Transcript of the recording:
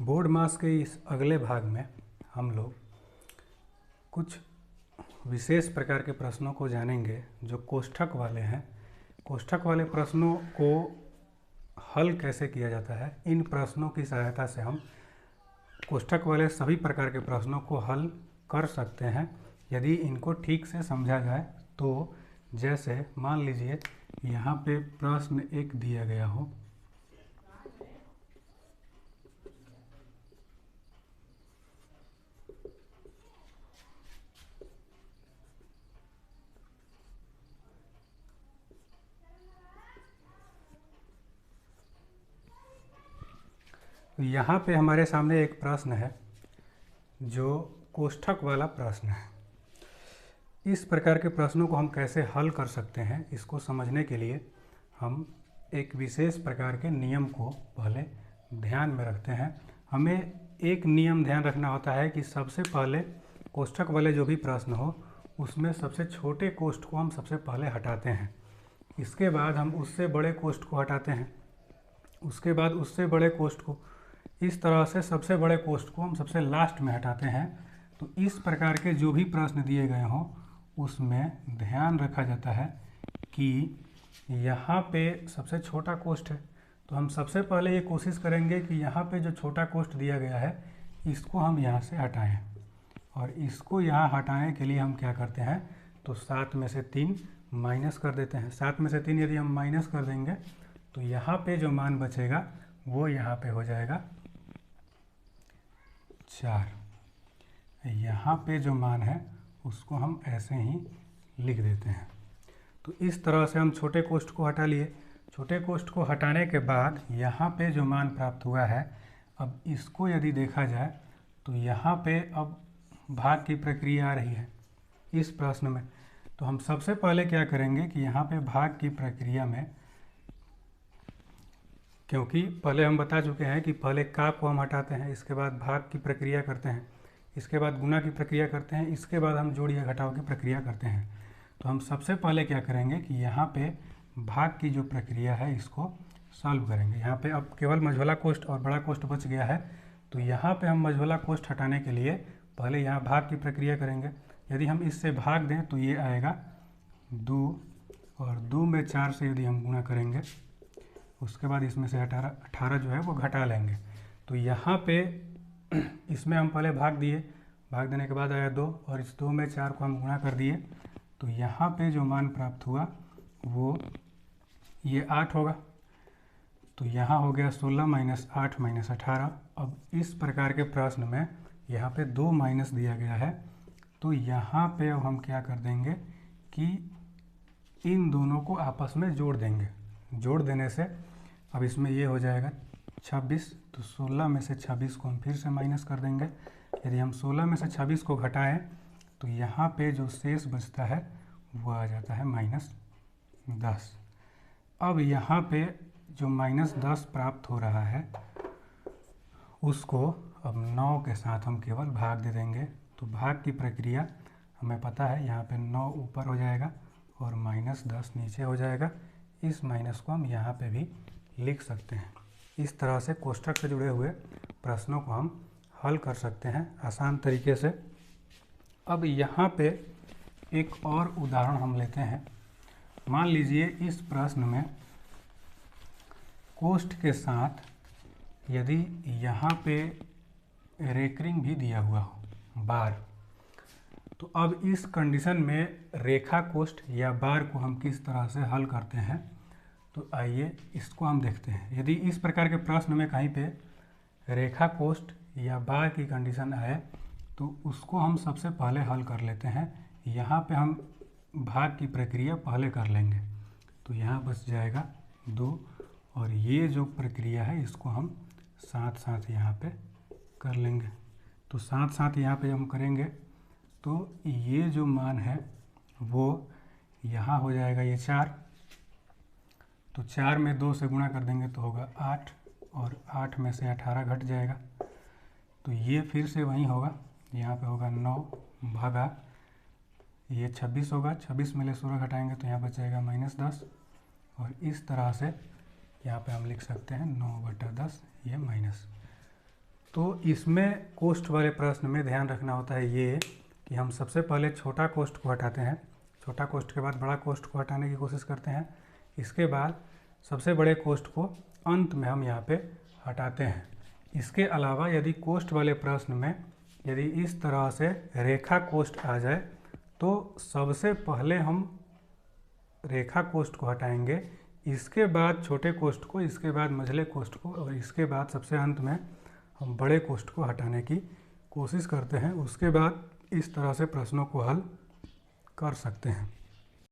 Board मास के इस अगले भाग में हम लोग कुछ विशेष प्रकार के प्रश्नों को जानेंगे जो कोष्ठक वाले हैं। कोष्ठक वाले प्रश्नों को हल कैसे किया जाता है, इन प्रश्नों की सहायता से हम कोष्ठक वाले सभी प्रकार के प्रश्नों को हल कर सकते हैं यदि इनको ठीक से समझा जाए तो। जैसे मान लीजिए यहाँ पे प्रश्न एक दिया गया हो, यहाँ पे हमारे सामने एक प्रश्न है जो कोष्ठक वाला प्रश्न है। इस प्रकार के प्रश्नों को हम कैसे हल कर सकते हैं, इसको समझने के लिए हम एक विशेष प्रकार के नियम को पहले ध्यान में रखते हैं। हमें एक नियम ध्यान रखना होता है कि सबसे पहले कोष्ठक वाले जो भी प्रश्न हो उसमें सबसे छोटे कोष्ठ को हम सबसे पहले हटाते हैं, इसके बाद हम उससे बड़े कोष्ठ को हटाते हैं, उसके बाद उससे बड़े कोष्ठ को, इस तरह से सबसे बड़े कोष्ठ को हम सबसे लास्ट में हटाते हैं। तो इस प्रकार के जो भी प्रश्न दिए गए हों उसमें ध्यान रखा जाता है कि यहाँ पे सबसे छोटा कोष्ठ है, तो हम सबसे पहले ये कोशिश करेंगे कि यहाँ पे जो छोटा कोष्ठ दिया गया है इसको हम यहाँ से हटाएं, और इसको यहाँ हटाने के लिए हम क्या करते हैं तो 7 में से 3 माइनस कर देते हैं। 7 में से 3 यदि हम माइनस कर देंगे तो यहाँ पे जो मान बचेगा वो यहाँ पे हो जाएगा 4। यहाँ पे जो मान है उसको हम ऐसे ही लिख देते हैं। तो इस तरह से हम छोटे कोष्ठ को हटा लिए। छोटे कोष्ठ को हटाने के बाद यहाँ पे जो मान प्राप्त हुआ है, अब इसको यदि देखा जाए तो यहाँ पे अब भाग की प्रक्रिया आ रही है इस प्रश्न में। तो हम सबसे पहले क्या करेंगे कि यहाँ पे भाग की प्रक्रिया में, क्योंकि पहले हम बता चुके हैं कि पहले का को हम हटाते हैं, इसके बाद भाग की प्रक्रिया करते हैं, इसके बाद गुणा की प्रक्रिया करते हैं, इसके बाद हम जोड़ या घटाव की प्रक्रिया करते हैं। तो हम सबसे पहले क्या करेंगे कि यहाँ पे भाग की जो प्रक्रिया है इसको सॉल्व करेंगे। यहाँ पे अब केवल मझोला कोष्ठ और बड़ा कोष्ठ बच गया है, तो यहाँ पे हम मझोला कोष्ठ हटाने के लिए पहले यहाँ भाग की प्रक्रिया करेंगे। यदि हम इससे भाग दें तो ये आएगा 2, और 2 में 4 से यदि हम गुणा करेंगे उसके बाद इसमें से 18 जो है वो घटा लेंगे। तो यहाँ पे इसमें हम पहले भाग दिए, भाग देने के बाद आया 2, और इस 2 में 4 को हम गुणा कर दिए, तो यहाँ पे जो मान प्राप्त हुआ वो ये 8 होगा। तो यहाँ हो गया 16 माइनस 8 माइनस 18। अब इस प्रकार के प्रश्न में यहाँ पे 2 माइनस दिया गया है, तो यहाँ पे अब हम क्या कर देंगे कि इन दोनों को आपस में जोड़ देंगे। जोड़ देने से अब इसमें ये हो जाएगा 26, तो 16 में से 26 को हम फिर से माइनस कर देंगे। यदि हम 16 में से 26 को घटाएं तो यहाँ पे जो शेष बचता है वो आ जाता है -10। अब यहाँ पे जो -10 प्राप्त हो रहा है उसको अब 9 के साथ हम केवल भाग दे देंगे। तो भाग की प्रक्रिया हमें पता है, यहाँ पे 9 ऊपर हो जाएगा और -10 नीचे हो जाएगा। इस माइनस को हम यहाँ पे भी लिख सकते हैं। इस तरह से कोष्ठक से जुड़े हुए प्रश्नों को हम हल कर सकते हैं आसान तरीके से। अब यहाँ पे एक और उदाहरण हम लेते हैं। मान लीजिए इस प्रश्न में कोष्ठ के साथ यदि यहाँ पे रेकरिंग भी दिया हुआ हो, बार, तो अब इस कंडीशन में रेखा कोष्ठ या बार को हम किस तरह से हल करते हैं, तो आइए इसको हम देखते हैं। यदि इस प्रकार के प्रश्न में कहीं पे रेखा कोष्ठ या बार की कंडीशन आए तो उसको हम सबसे पहले हल कर लेते हैं। यहाँ पे हम भाग की प्रक्रिया पहले कर लेंगे, तो यहाँ बच जाएगा 2, और ये जो प्रक्रिया है इसको हम साथ साथ यहाँ पे कर लेंगे। तो साथ साथ यहाँ पे हम करेंगे तो ये जो मान है वो यहाँ हो जाएगा ये 4, तो 4 में 2 से गुणा कर देंगे तो होगा 8, और 8 में से 18 घट जाएगा, तो ये फिर से वहीं होगा, यहाँ पे होगा 9 भागा ये 26 होगा। 26 में से 16 घटाएंगे तो यहाँ बच जाएगा -10, और इस तरह से यहाँ पे हम लिख सकते हैं 9/10 ये माइनस। तो इसमें कोष्ठ वाले प्रश्न में ध्यान रखना होता है ये कि हम सबसे पहले छोटा कोष्ठ को हटाते हैं, छोटा कोष्ठ के बाद बड़ा कोष्ठ को हटाने की कोशिश करते हैं, इसके बाद सबसे बड़े कोष्ठ को अंत में हम यहाँ पे हटाते हैं। इसके अलावा यदि कोष्ठ वाले प्रश्न में यदि इस तरह से रेखा कोष्ठ आ जाए तो सबसे पहले हम रेखा कोष्ठ को हटाएंगे, इसके बाद छोटे कोष्ठ को, इसके बाद मझले कोष्ठ को और इसके बाद सबसे अंत में हम बड़े कोष्ठ को हटाने की कोशिश करते हैं। उसके बाद इस तरह से प्रश्नों को हल कर सकते हैं।